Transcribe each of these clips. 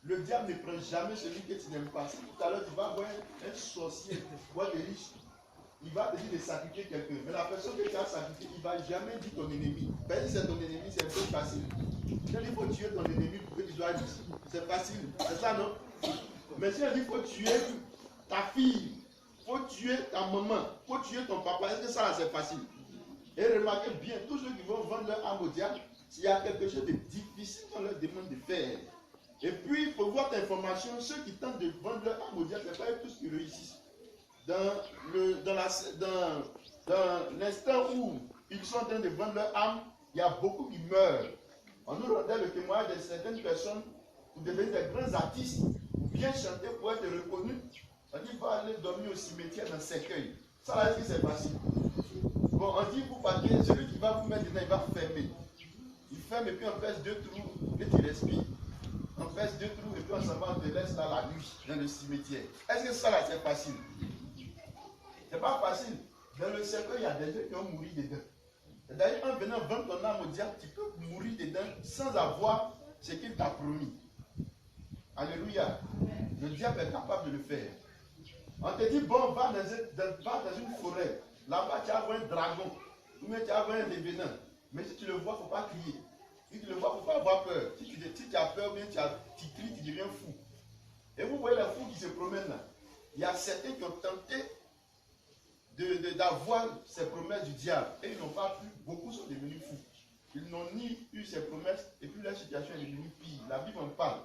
Le diable ne prend jamais celui que tu n'aimes pas. Si tout à l'heure tu vas voir un sorcier, voir des riches, il va te dire de sacrifier quelqu'un. Mais la personne que tu as sacrifié, il ne va jamais dire ton ennemi. Parce que c'est ton ennemi, c'est un peu facile. Il faut tuer ton ennemi pour que tu sois riche. C'est facile. C'est ça, non? Mais si on dit qu'il faut tuer ta fille, il faut tuer ta maman, il faut tuer ton papa, est-ce que ça là c'est facile? Et remarquez bien, tous ceux qui vont vendre leur âme au diable, s'il y a quelque chose de difficile qu'on leur demande de faire. Et puis, il faut voir l'information, ceux qui tentent de vendre leur âme au diable, ce n'est pas tous qui réussissent. Dans l'instant où ils sont en train de vendre leur âme, il y a beaucoup qui meurent. On nous rendait le témoignage de certaines personnes pour devenir des grands artistes, pour bien chanter, pour être reconnus. On dit, il va aller dormir au cimetière dans 5 œils. Ça va dire que c'est facile. Bon, on dit, vous partez, celui qui va vous mettre dedans, il va fermer. Il ferme et puis on pèse 2 trous et tu respires. On pèse 2 trous et puis on s'en va, on te laisse là la nuit, dans le cimetière. Est-ce que ça là, c'est facile? C'est pas facile. Dans le cercueil, il y a des gens qui ont mouru dedans. D'ailleurs, en venant vendre ton âme au diable, tu peux mourir dedans sans avoir ce qu'il t'a promis. Alléluia. Le diable est capable de le faire. On te dit, bon, va dans une forêt. Là-bas, tu as un dragon. Ou bien tu as un revenant. Mais si tu le vois, il ne faut pas crier. Si tu le vois, il ne faut pas avoir peur. Si tu as peur, bien tu cries, tu deviens fou. Et vous voyez les fous qui se promènent là. Il y a certains qui ont tenté d'avoir ces promesses du diable. Et ils n'ont pas pu. Beaucoup sont devenus fous. Ils n'ont ni eu ces promesses et puis leur situation est devenue pire. La Bible en parle.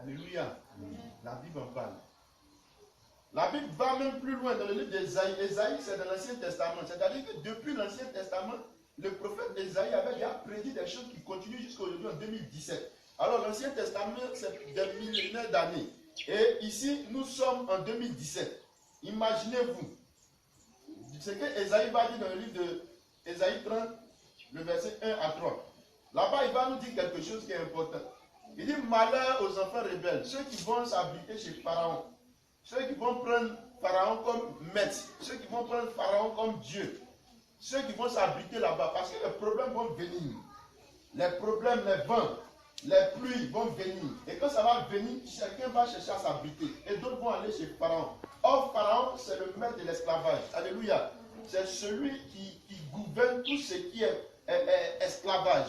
Alléluia. La Bible en parle. La Bible va même plus loin dans le livre d'Ésaïe. Ésaïe, c'est dans l'Ancien Testament. C'est-à-dire que depuis l'Ancien Testament, le prophète d'Ésaïe avait déjà prédit des choses qui continuent jusqu'à aujourd'hui en 2017. Alors l'Ancien Testament, c'est des millénaires d'années. Et ici, nous sommes en 2017. Imaginez-vous. Ce que Ésaïe va dire dans le livre d'Ésaïe 30, le verset 1 à 3. Là-bas, il va nous dire quelque chose qui est important. Il dit, malheur aux enfants rebelles, ceux qui vont s'abriter chez Pharaon, ceux qui vont prendre Pharaon comme maître, ceux qui vont prendre Pharaon comme Dieu, ceux qui vont s'abriter là-bas, parce que les problèmes vont venir. Les problèmes, les vents, les pluies vont venir. Et quand ça va venir, chacun va chercher à s'abriter. Et d'autres vont aller chez Pharaon. Or, Pharaon, c'est le maître de l'esclavage. Alléluia. C'est celui qui gouverne tout ce qui est esclavage.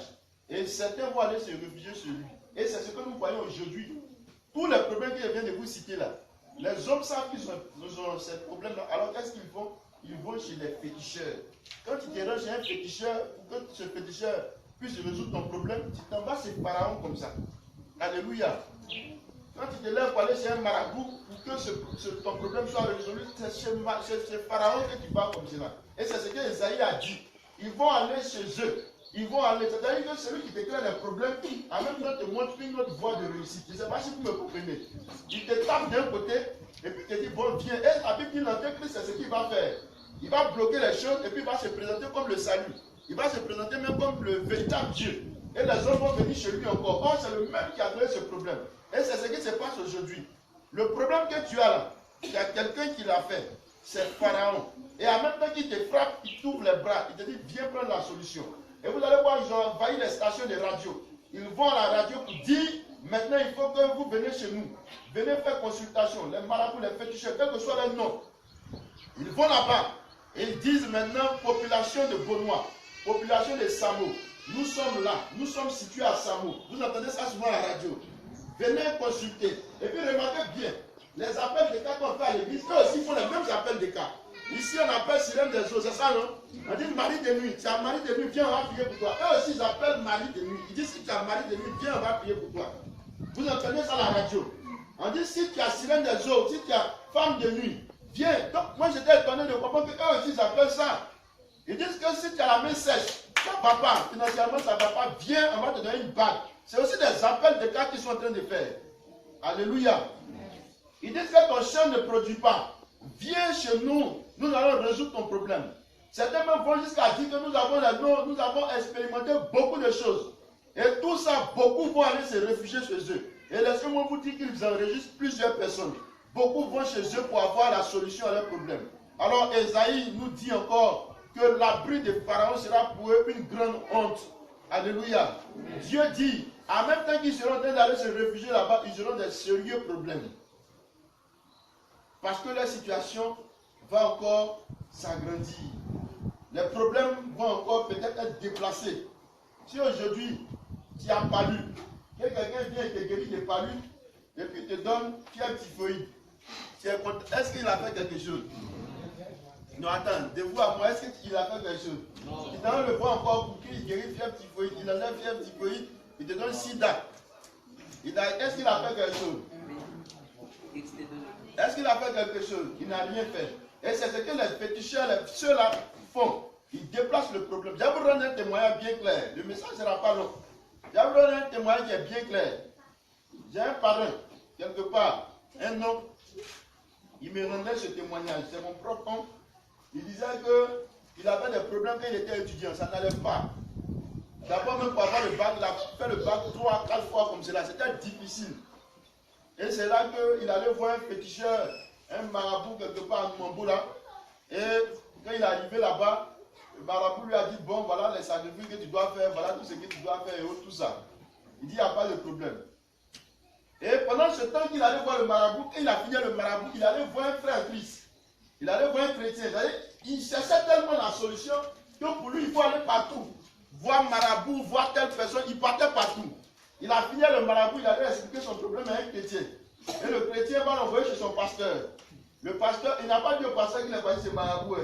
Et certains vont aller se réfugier sur lui. Et c'est ce que nous voyons aujourd'hui. Tous les problèmes que je viens de vous citer là. Les hommes savent qu'ils ont ces problèmes-là. Alors qu'est-ce qu'ils font? Ils vont chez les féticheurs. Quand tu te rends chez un féticheur, pour que ce féticheur puisse résoudre ton problème, tu t'en vas chez Pharaon comme ça. Alléluia. Quand tu te lèves pour aller chez un marabout, pour que ton problème soit résolu, c'est chez Pharaon que tu vas comme cela. Et c'est ce que Esaïe a dit. Ils vont aller chez eux. Ils vont aller. C'est-à-dire que celui qui déclare les problèmes, en même temps te montre une autre voie de réussite. Je ne sais pas si vous me comprenez. Il te tape d'un côté, et puis il te dit, bon, viens. Et la Bible dit, l'Antéchrist, c'est ce qu'il va faire. Il va bloquer les choses, et puis il va se présenter comme le salut. Il va se présenter même comme le véritable Dieu. Et les hommes vont venir chez lui encore. Or, c'est le même qui a créé ce problème. Et c'est ce qui se passe aujourd'hui. Le problème que tu as là, il y a quelqu'un qui l'a fait. C'est Pharaon. Et en même temps qu'il te frappe, il t'ouvre les bras. Il te dit, viens prendre la solution. Et vous allez voir, ils ont envahi les stations de radio. Ils vont à la radio pour dire, maintenant il faut que vous venez chez nous. Venez faire consultation. Les marabouts, les féticheurs, quel que soit leur nom. Ils vont là-bas. Et ils disent maintenant, population de Beaunois, population de Samo. Nous sommes là. Nous sommes situés à Samo. Vous entendez ça souvent à la radio. Venez consulter. Et puis remarquez bien, les appels de cas qu'on fait à l'église, eux aussi font les mêmes appels de cas. Ici, on appelle sirène des eaux, c'est ça, non? On dit mari de nuit. C'est un mari de nuit, viens, on va prier pour toi. Eux aussi, ils appellent mari de nuit. Ils disent si tu as un mari de nuit, viens, on va prier pour toi. Vous entendez ça à la radio? On dit si tu as sirène des eaux, si tu as femme de nuit, viens. Donc, moi, j'étais étonné de comprendre qu'eux aussi, ils appellent ça. Ils disent que si tu as la main sèche, ça ne va pas, financièrement, ça ne va pas, viens, on va te donner une bague. C'est aussi des appels de cas qu'ils sont en train de faire. Alléluia. Ils disent que ton champ ne produit pas. Viens chez nous, nous allons résoudre ton problème. Certains même vont jusqu'à dire que nous avons expérimenté beaucoup de choses. Et tout ça, beaucoup vont aller se réfugier chez eux. Et laissez-moi vous dire qu'ils enregistrent plusieurs personnes. Beaucoup vont chez eux pour avoir la solution à leurs problèmes. Alors Esaïe nous dit encore que l'abri de Pharaon sera pour eux une grande honte. Alléluia. Dieu dit En même temps qu'ils seront en train d'aller se réfugier là-bas, ils auront des sérieux problèmes. Parce que la situation va encore s'agrandir. Les problèmes vont encore peut-être être déplacés. Si aujourd'hui, tu as palu, que quelqu'un vient et te guérit de palu, et puis te donne un typhoïde, est-ce qu'il a fait quelque chose? Non, attends, de vous à moi, est-ce qu'il a fait quelque chose? Non. Il donne le voit encore pour qu'il guérisse fièvre typhoïde, il enlève fièvre typhoïde, il te donne sida. Est-ce qu'il a fait quelque chose? Est-ce qu'il a fait quelque chose? Il n'a rien fait. Et c'est ce que les féticheurs, ceux-là font. Ils déplacent le problème. Je vais vous rendre un témoignage bien clair. Le message ne sera pas long. Je vais vous rendre un témoignage qui est bien clair. J'ai un parrain, quelque part, un homme, il me rendait ce témoignage. C'est mon propre oncle. Il disait qu'il avait des problèmes quand il était étudiant. Ça n'allait pas. D'abord, même pour avoir le bac, il a fait le bac 3 à 4 fois comme cela. C'était difficile. Et c'est là qu'il allait voir un féticheur, un marabout quelque part à Numambo là. Et quand il est arrivé là-bas, le marabout lui a dit, bon voilà les sacrifices que tu dois faire, voilà tout ce que tu dois faire et tout ça. Il dit, il n'y a pas de problème. Et pendant ce temps qu'il allait voir le marabout, quand il a fini le marabout, il allait voir un frère Christ. Il allait voir un chrétien. Il cherchait tellement la solution que pour lui, il faut aller partout. Voir marabout, voir telle personne, il partait partout. Il a fini le marabout, il allait expliquer son problème à un chrétien. Et le chrétien va l'envoyer chez son pasteur. Le pasteur, il n'a pas dit au pasteur qu'il est passé chez marabout.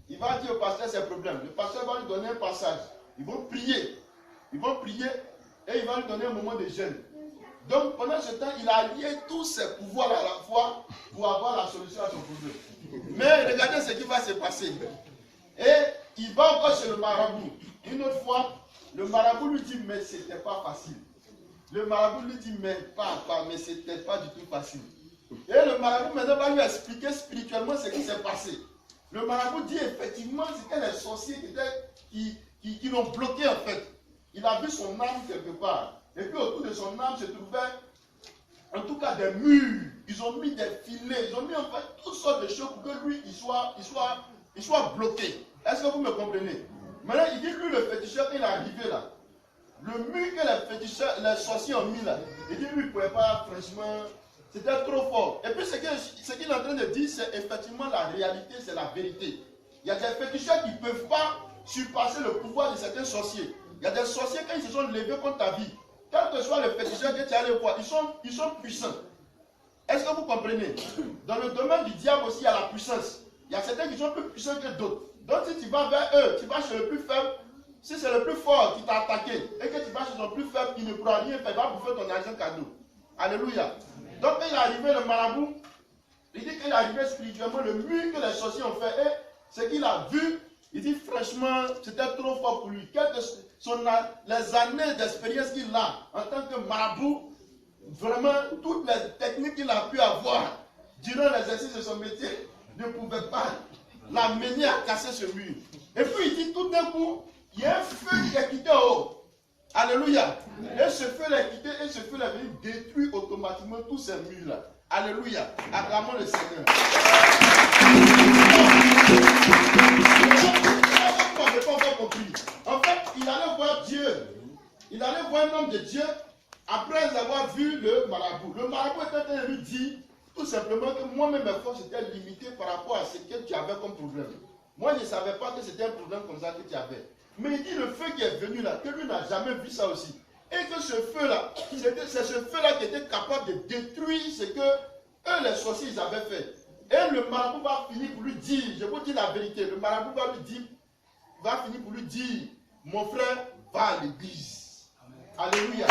Il va dire au pasteur ses problèmes. Le pasteur va lui donner un passage. Ils vont prier. Ils vont prier et il va lui donner un moment de jeûne. Donc pendant ce temps, il a allié tous ses pouvoirs à la fois pour avoir la solution à son problème. Mais regardez ce qui va se passer. Et il va encore chez le marabout. Une autre fois, le marabout lui dit, mais c'était pas facile. Le marabout lui dit, mais c'était pas du tout facile. Et le marabout maintenant va lui expliquer spirituellement ce qui s'est passé. Le marabout dit effectivement, c'était les sorciers qui l'ont bloqué en fait. Il a vu son âme quelque part. Et puis autour de son âme se trouvaient en tout cas des murs. Ils ont mis des filets, ils ont mis en fait toutes sortes de choses pour que lui, il soit bloqué. Est-ce que vous me comprenez? Maintenant, il dit, lui, le féticheur, il est arrivé là. Le mur que les féticheurs, les sorciers ont mis là, il dit, lui, il ne pouvait pas, franchement, c'était trop fort. Et puis, ce qu'il est en train de dire, c'est effectivement la réalité, c'est la vérité. Il y a des féticheurs qui ne peuvent pas surpasser le pouvoir de certains sorciers. Il y a des sorciers, quand ils se sont levés contre ta vie, quel que soit le féticheur que tu as allé voir, ils sont puissants. Est-ce que vous comprenez? Dans le domaine du diable aussi, il y a la puissance. Il y a certains qui sont plus puissants que d'autres. Donc si tu vas vers eux, tu vas chez le plus faible, si c'est le plus fort qui t'a attaqué, et que tu vas chez son plus faible, il ne pourra rien faire, il va bouffer ton argent cadeau. Alléluia. Donc quand il est arrivé, le marabout, il dit qu'il est arrivé spirituellement, le mur que les sorciers ont fait, et ce qu'il a vu, il dit franchement, c'était trop fort pour lui. Les années d'expérience qu'il a en tant que marabout, vraiment, toutes les techniques qu'il a pu avoir durant l'exercice de son métier ne pouvaient pas l'amener à casser ce mur. Et puis il dit tout d'un coup, il y a un feu qui est quitté en haut. Alléluia. Et ce feu est quitté et ce feu est venu détruire automatiquement tous ces murs-là. Alléluia. Acclamons le Seigneur. En fait, il allait voir Dieu. Il allait voir un homme de Dieu après avoir vu le marabout. Le marabout était en train de lui dire tout simplement que moi-même mes forces étaient limitées par rapport à ce que tu avais comme problème. Moi, je ne savais pas que c'était un problème comme ça que tu avais. Mais il dit le feu qui est venu là, que lui n'a jamais vu ça aussi. Et que ce feu-là, c'est ce feu-là qui était capable de détruire ce que eux, les sorciers, ils avaient fait. Et le marabout va finir pour lui dire, je vous dis la vérité, le marabout va finir pour lui dire, mon frère, va à l'église. Alléluia.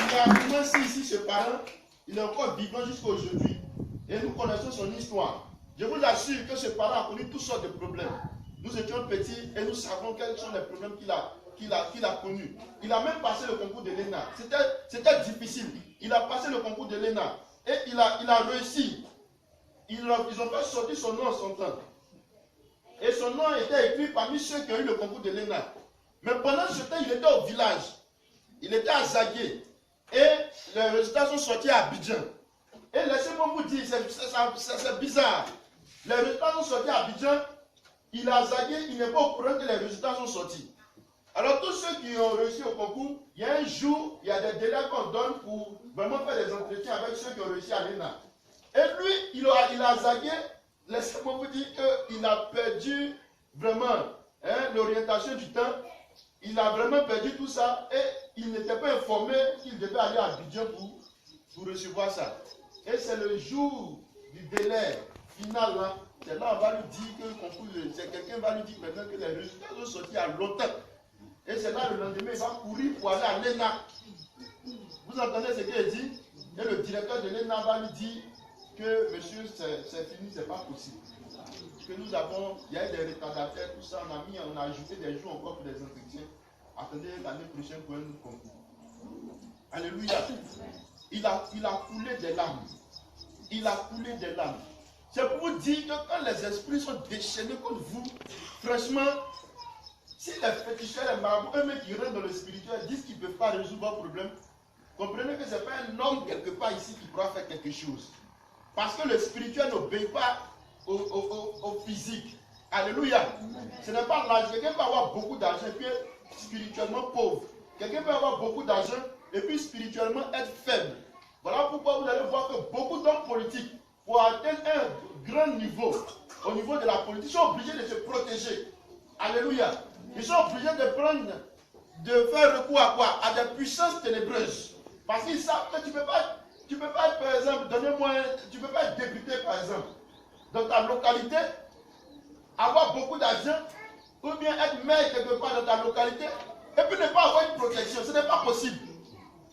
Il a commencé ici ce parent, il est encore vivant jusqu'à aujourd'hui. Et nous connaissons son histoire. Je vous assure que ce parent a connu toutes sortes de problèmes. Nous étions petits et nous savons quels sont les problèmes qu'il a connus. Il a même passé le concours de l'ENA. C'était difficile. Il a passé le concours de l'ENA. Et il a réussi. Ils ont fait sortir son nom en son temps. Et son nom était écrit parmi ceux qui ont eu le concours de l'ENA. Mais pendant ce temps, il était au village. Il était à Zagué. Et les résultats sont sortis à Abidjan. Et laissez-moi vous dire, c'est bizarre. Les résultats sont sortis à Abidjan. il a zagué, il n'est pas au courant que les résultats sont sortis. Alors tous ceux qui ont réussi au concours, il y a un jour, il y a des délais qu'on donne pour vraiment faire des entretiens avec ceux qui ont réussi à l'ENA. Et lui, il a zagué, laissez-moi vous dire qu'il a perdu vraiment l'orientation du temps. Il a vraiment perdu tout ça et il n'était pas informé qu'il devait aller à Abidjan pour recevoir ça. Et c'est le jour du délai final là, c'est là on va lui dire que le concours, quelqu'un va lui dire maintenant que les résultats sont sortis à longtemps. Et c'est là le lendemain, il va courir pour aller à l'ENA. Vous entendez ce qu'il dit? Et le directeur de l'ENA va lui dire que monsieur, c'est fini, c'est pas possible. Que nous avons, il y a eu des retardataires, tout ça, on a ajouté des jours encore pour des entretiens. Attendez l'année prochaine pour un autre concours. Alléluia. Il a coulé des larmes. Il a coulé des larmes. C'est pour vous dire que quand les esprits sont déchaînés contre vous, franchement, si les féticheurs, les marabouts, eux-mêmes qui rentrent dans le spirituel, disent qu'ils ne peuvent pas résoudre vos problèmes, comprenez que ce n'est pas un homme quelque part ici qui pourra faire quelque chose. Parce que le spirituel n'obéit pas au physique. Alléluia. Ce n'est pas l'argent. Quelqu'un peut avoir beaucoup d'argent et puis être spirituellement pauvre. Quelqu'un peut avoir beaucoup d'argent et puis spirituellement être faible. Voilà pourquoi vous allez voir que beaucoup d'hommes politiques, pour atteindre un grand niveau, au niveau de la politique, sont obligés de se protéger. Alléluia. Ils sont obligés de faire recours à quoi? À des puissances ténébreuses. Parce qu'ils savent que tu ne peux pas être, par exemple, tu ne peux pas être député, par exemple, dans ta localité, avoir beaucoup d'argent, ou bien être maire quelque part dans ta localité, et puis ne pas avoir une protection. Ce n'est pas possible.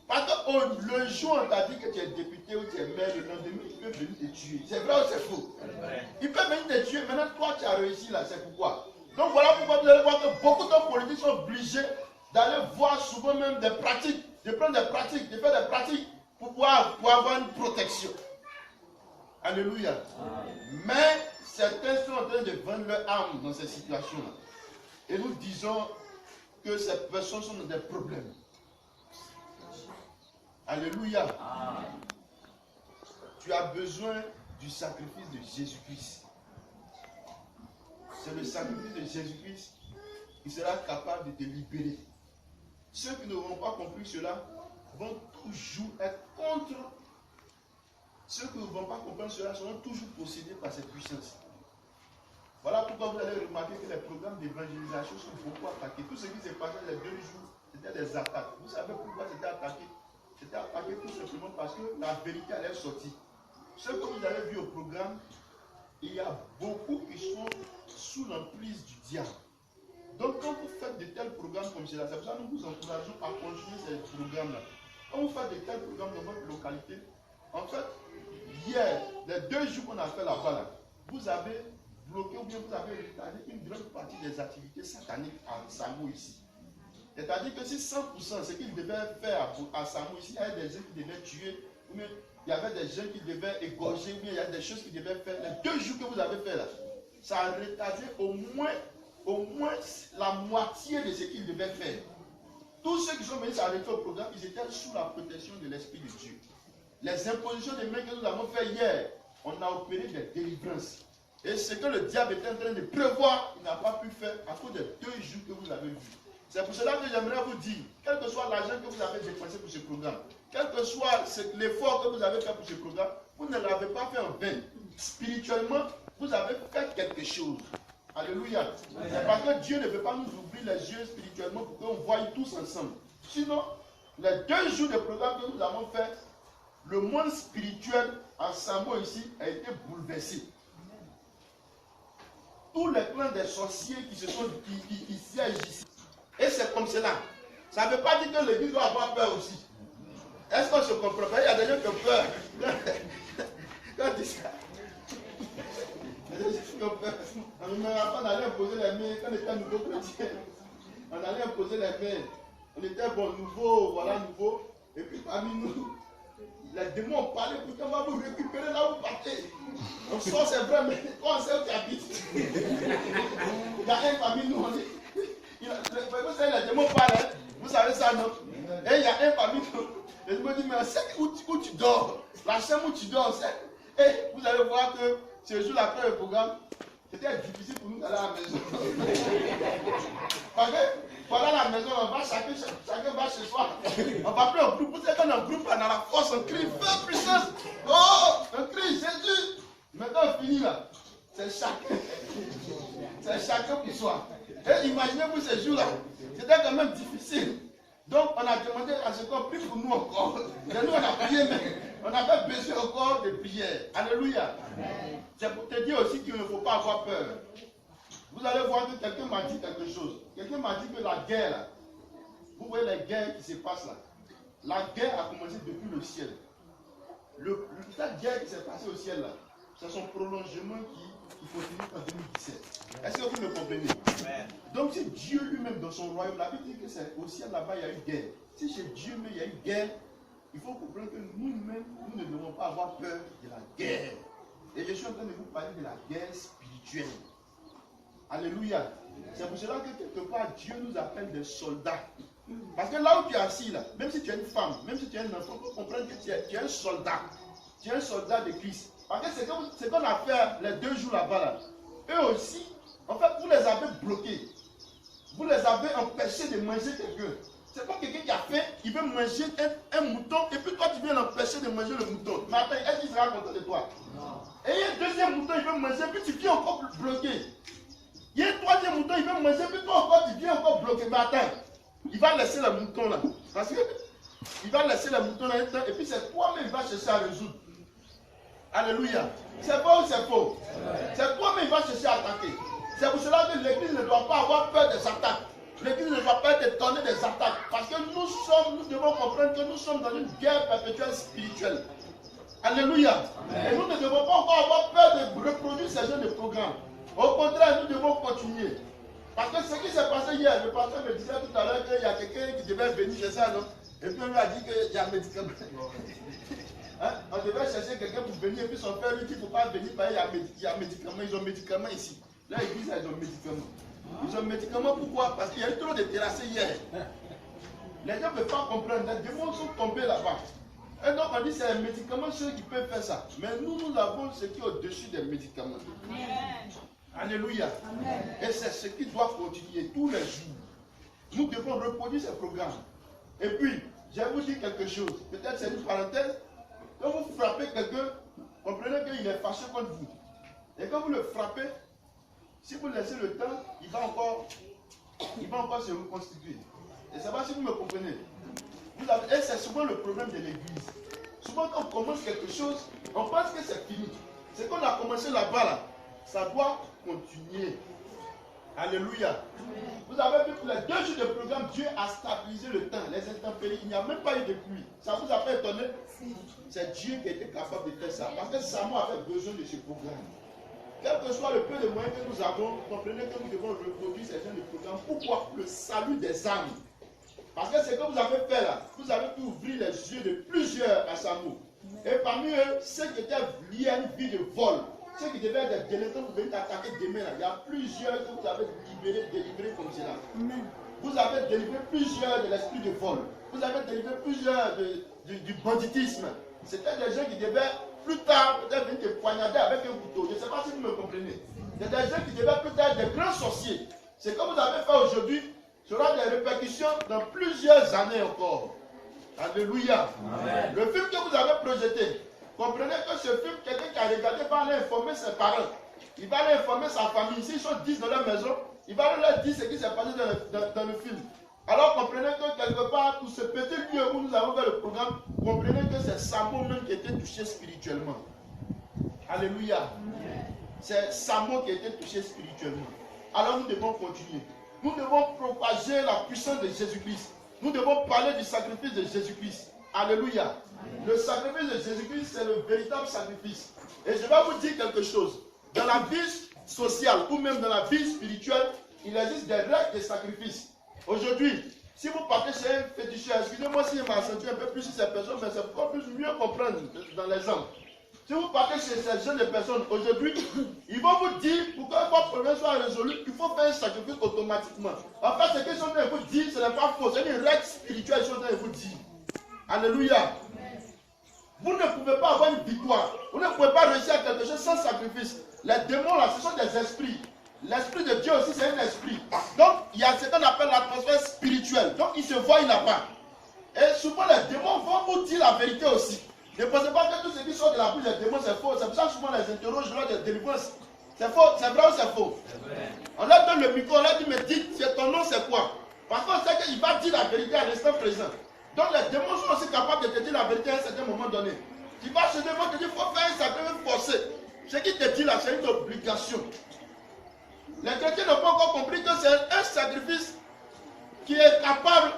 Parce que le jour où on t'a dit que tu es député ou tu es maire, le lendemain, il peut venir te tuer. C'est vrai ou c'est faux? Il peut venir te tuer. Maintenant, toi, tu as réussi là. C'est pourquoi. Donc voilà pourquoi vous allez voir que beaucoup d'hommes politiques sont obligés d'aller voir souvent même des pratiques, de prendre des pratiques, de faire des pratiques pour avoir une protection. Alléluia. Mais certains sont en train de vendre leur âme dans ces situations-là. Et nous disons que ces personnes sont dans des problèmes. Alléluia. Tu as besoin du sacrifice de Jésus-Christ. C'est le sacrifice de Jésus-Christ qui sera capable de te libérer. Ceux qui n'auront pas compris cela vont toujours être contre. Ceux qui ne vont pas comprendre cela seront toujours possédés par cette puissance. Voilà pourquoi vous allez remarquer que les programmes d'évangélisation sont beaucoup attaqués. Tout ce qui s'est passé les 2 jours, c'était des attaques. Vous savez pourquoi c'était attaqué? C'était attaqué tout simplement parce que la vérité allait sortir. Ce que vous avez vu au programme, il y a beaucoup qui sont sous l'emprise du diable. Donc quand vous faites de tels programmes comme cela, c'est pour ça que nous vous encourageons à continuer ces programmes-là. Quand vous faites de tels programmes dans votre localité, en fait, hier, les 2 jours qu'on a fait là-bas, là, vous avez bloqué ou bien vous avez retardé une grande partie des activités sataniques à Samo ici. C'est-à-dire que si 100% ce qu'ils devaient faire à Samo ici, il y avait des gens qui devaient tuer, ou bien il y avait des gens qui devaient égorger, ou bien il y a des choses qui devaient faire. Les 2 jours que vous avez fait là, ça a retardé au moins la moitié de ce qu'ils devaient faire. Tous ceux qui sont venus s'arrêter au programme, ils étaient sous la protection de l'Esprit de Dieu. Les impositions des mains que nous avons fait hier, on a opéré des délivrances. Et ce que le diable était en train de prévoir, il n'a pas pu faire à cause des 2 jours que vous avez vus. C'est pour cela que j'aimerais vous dire, quel que soit l'argent que vous avez dépensé pour ce programme, quel que soit l'effort que vous avez fait pour ce programme, vous ne l'avez pas fait en vain. Spirituellement, vous avez fait quelque chose. Alléluia. C'est parce que Dieu ne veut pas nous ouvrir les yeux spirituellement pour qu'on voie tous ensemble. Sinon, les 2 jours de programme que nous avons fait, le monde spirituel en Samo ici a été bouleversé. Tous les clans des sorciers qui siègent ici. Et c'est comme cela. Ça ne veut pas dire que l'église doit avoir peur aussi. Est-ce qu'on se comprend? Il y a des gens qui ont peur. Quand ils disent ça. On allait imposer les mains. Quand on était nouveau chrétien, on allait imposer les mains. On était bon, nouveau, voilà, nouveau. Et puis parmi nous, les démons ont parlé pour qu'on va vous récupérer là où vous partez. On sort, c'est vrai, mais on sait où tu habites. Il y a un parmi nous, on dit. Vous savez, les démons parlent, vous savez ça, non? Et il y a un parmi nous. Les démons disent, mais c'est où tu dors? La chambre où tu dors, c'est. Et vous allez voir que ce jour-là, après le programme, c'était difficile pour nous d'aller à la maison. Parce que pendant la maison, on va chacun va chez soi. On va plus en groupe. Vous savez, quand on est en groupe, on a la force, on crie, feu, puissance. Oh, on crie, Jésus. Maintenant, on finit là. C'est chacun. C'est chacun pour soi. Et imaginez-vous ces jours-là. C'était quand même difficile. Donc, on a demandé à ce qu'on prie pour nous encore. Et nous, on a prié, mais on avait besoin encore de prière. Alléluia. C'est pour te dire aussi qu'il ne faut pas avoir peur. Vous allez voir que quelqu'un m'a dit quelque chose. Quelqu'un m'a dit que la guerre, là, vous voyez les guerres qui se passent là. La guerre a commencé depuis le ciel. Cette guerre qui s'est passée au ciel là, c'est son prolongement qui continue en 2017. Est-ce que vous me comprenez? Donc c'est Dieu lui-même dans son royaume. La Bible dit que c'est au ciel là-bas il y a eu guerre. Si chez Dieu mais il y a eu guerre, il faut comprendre que nous-mêmes, nous ne devons pas avoir peur de la guerre. Et je suis en train de vous parler de la guerre spirituelle. Alléluia. C'est pour cela que quelque part Dieu nous appelle des soldats. Parce que là où tu es assis là, même si tu es une femme, même si tu es un enfant, il faut comprendre que tu es un soldat. Tu es un soldat de Christ. Parce que c'est qu'on a fait les 2 jours là-bas là. Eux aussi, en fait, vous les avez bloqués. Vous les avez empêchés de manger quelqu'un. C'est pas quelqu'un qui a faim, il veut manger un mouton, et puis toi tu viens l'empêcher de manger le mouton. Mais attends, est-ce qu'il sera content de toi? Non. Et il y a un deuxième mouton, il veut manger, puis tu viens encore bloquer. Il y a un troisième mouton, il veut manger, puis toi encore tu viens encore bloquer. Mais attends, il va laisser le mouton là. Parce que il va laisser le mouton là un temps, et puis c'est toi-même qui vas chercher à résoudre. Alléluia. C'est vrai ou c'est faux? C'est toi-même qui vas chercher à attaquer. C'est pour cela que l'église ne doit pas avoir peur des attaques. L'église ne doit pas être étonnée des attaques. Parce que nous devons comprendre que nous sommes dans une guerre perpétuelle spirituelle. Alléluia. Et nous ne devons pas encore avoir peur de reproduire ce genre de programme. Au contraire, nous devons continuer. Parce que ce qui s'est passé hier, le pasteur me disait tout à l'heure qu'il y a quelqu'un qui devait venir chez ça, non? Et puis on lui a dit qu'il y a un médicament. Hein? On devait chercher quelqu'un pour venir, et puis son père lui dit qu'il ne faut pas venir, parce qu'il y a un médicament, ils ont un médicament ici. Là, ils disent qu'ils ont un médicament. Ils ont un médicament, pourquoi? Parce qu'il y a eu trop de terrassés hier. Les gens ne peuvent pas comprendre, les démons sont tombés là-bas. Et donc on dit que c'est un médicament, ceux qui peuvent faire ça. Mais nous avons ce qui est au-dessus des médicaments. Amen. Alléluia. Amen. Et c'est ce qui doit continuer tous les jours. Nous devons reproduire ce programme. Et puis, je vais vous dire quelque chose. Peut-être c'est une parenthèse. Quand vous frappez quelqu'un, comprenez qu'il est fâché contre vous. Et quand vous le frappez, si vous laissez le temps, il va encore se reconstituer. Et c'est pas si vous me comprenez. Et c'est souvent le problème de l'église. Souvent quand on commence quelque chose, on pense que c'est fini. Ce qu'on a commencé là-bas, là, ça doit continuer. Alléluia. Vous avez vu que les 2 jours de programme, Dieu a stabilisé le temps, les intempéries. Il n'y a même pas eu de pluie. Ça vous a pas étonné? C'est Dieu qui était capable de faire ça. Parce que Samo avait besoin de ce programme. Quel que soit le peu de moyens que nous avons, comprenez que nous devons reproduire ces gens de programme. Pourquoi? Le salut des âmes. Parce que ce que vous avez fait là, vous avez pu ouvrir les yeux de plusieurs à Samo. Et parmi eux, ceux qui étaient liés à une vie de vol, ceux qui devaient être des délinquants pour venir t'attaquer demain, là, il y a plusieurs que vous avez délivrés comme cela. Vous avez délivré plusieurs de l'esprit de vol. Vous avez délivré plusieurs du banditisme. C'était des gens qui devaient plus tard peut-être venir te poignarder avec un couteau. Je ne sais pas si vous me comprenez. C'est des gens qui devaient plus tard être des grands sorciers. Ce que vous avez fait aujourd'hui sera des répercussions dans plusieurs années encore. Alléluia. Amen. Le film que vous avez projeté, comprenez que ce film, quelqu'un qui a regardé va aller informer ses parents. Il va aller informer sa famille. S'ils sont 10 dans leur maison, il va leur dire ce qui s'est passé dans le film. Alors comprenez que quelque part, tout ce petit lieu où nous avons fait le programme, comprenez que c'est Samo même qui était touché spirituellement. Alléluia. C'est Samo qui était touché spirituellement. Alors nous devons continuer. Nous devons propager la puissance de Jésus-Christ. Nous devons parler du sacrifice de Jésus-Christ. Alléluia. Le sacrifice de Jésus-Christ, c'est le véritable sacrifice. Et je vais vous dire quelque chose. Dans la vie sociale ou même dans la vie spirituelle, il existe des règles de sacrifice. Aujourd'hui, si vous partez chez un féticheur, excusez-moi si je m'accentue un peu plus sur ces personnes, mais c'est pour mieux comprendre dans l'exemple. Si vous partez chez ces jeunes de personnes aujourd'hui, ils vont vous dire, pour que votre problème soit résolu, il faut faire un sacrifice automatiquement. En fait, ce qu'ils sont en train de vous dire, ce n'est pas faux, c'est une règle spirituelle qu'ils sont en train de vous dire. Alléluia. Vous ne pouvez pas avoir une victoire. Vous ne pouvez pas réussir à quelque chose sans sacrifice. Les démons là, ce sont des esprits. L'esprit de Dieu aussi, c'est un esprit. Donc, il y a ce qu'on appelle l'atmosphère spirituelle. Donc, il se voit, il n'a pas. Et souvent, les démons vont vous dire la vérité aussi. Ne pensez pas que tout ce qui sort de la bouche des démons, c'est faux. C'est pour ça que souvent, les interroge lors de délivrance. C'est faux, c'est vrai ou c'est faux? On leur donne le micro, on leur dit, mais dites, ton nom c'est quoi? Parce qu'on sait qu'il va dire la vérité à l'instant présent. Donc, les démons sont aussi capables de te dire la vérité à un certain moment donné. Tu vas chez eux, ils vont te dire, il faut faire un sacrifice forcé. Ce qui te dit là, c'est une obligation. Les chrétiens n'ont pas encore compris que c'est un sacrifice qui est capable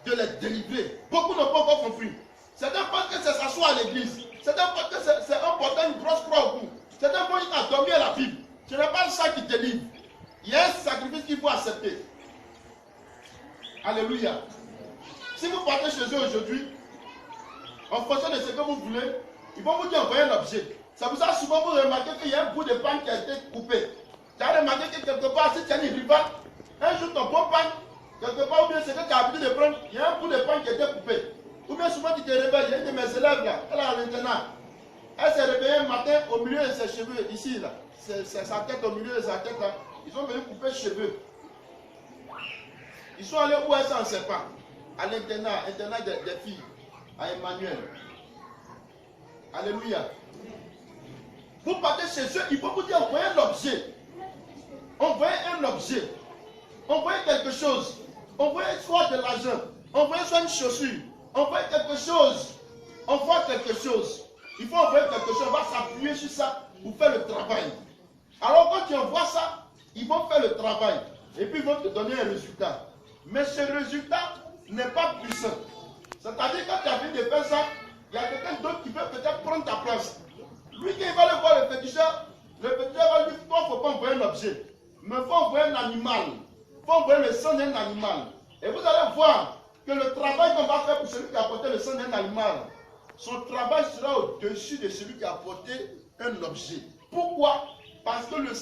de les délivrer. Beaucoup n'ont pas encore compris. Certains pensent que c'est s'asseoir à l'église. Certains pensent que c'est emporter une grosse croix au cou. Certains pensent qu'il a dormi à la Bible. Ce n'est pas ça qui délivre. Il y a un sacrifice qu'il faut accepter. Alléluia. Si vous partez chez eux aujourd'hui, en fonction de ce que vous voulez, ils vont vous dire envoyer un objet. C'est pour ça que souvent vous remarquez qu'il y a un bout de pain qui a été coupé. Tu as remarqué que quelque part, si tu as une rival, un jour ton bon pain, quelque part, ou bien c'est que tu as l'habitude de prendre, il y a un bout de pain qui a été coupé. Ou bien souvent tu te réveilles, il y a une de mes élèves là, elle est à l'internat. Elle s'est réveillée un matin au milieu de ses cheveux, ici là. C'est sa tête au milieu de sa tête là. Ils sont venus couper les cheveux. Ils sont allés où elle, ça on ne sait pas. À l'internat, internat des filles, à Emmanuel. Alléluia. Vous partez chez eux, il faut vous dire envoyez un objet. Envoyez un objet. Envoyez quelque chose. Envoyez soit de l'argent. Envoyez soit une chaussure. Envoyez quelque chose. Envoyez quelque chose. Il faut envoyer quelque chose. On va s'appuyer sur ça pour faire le travail. Alors quand tu envoies ça, ils vont faire le travail. Et puis ils vont te donner un résultat. Mais ce résultat n'est pas puissant. C'est-à-dire quand tu as fini de faire ça, il y a quelqu'un d'autre qui peut peut-être prendre ta place. Lui, quand il va aller voir le féticheur va lui dire, toi, il ne faut pas envoyer un objet. Mais il faut envoyer un animal. Il faut envoyer le sang d'un animal. Et vous allez voir que le travail qu'on va faire pour celui qui a apporté le sang d'un animal, son travail sera au-dessus de celui qui a apporté un objet. Pourquoi? Parce que le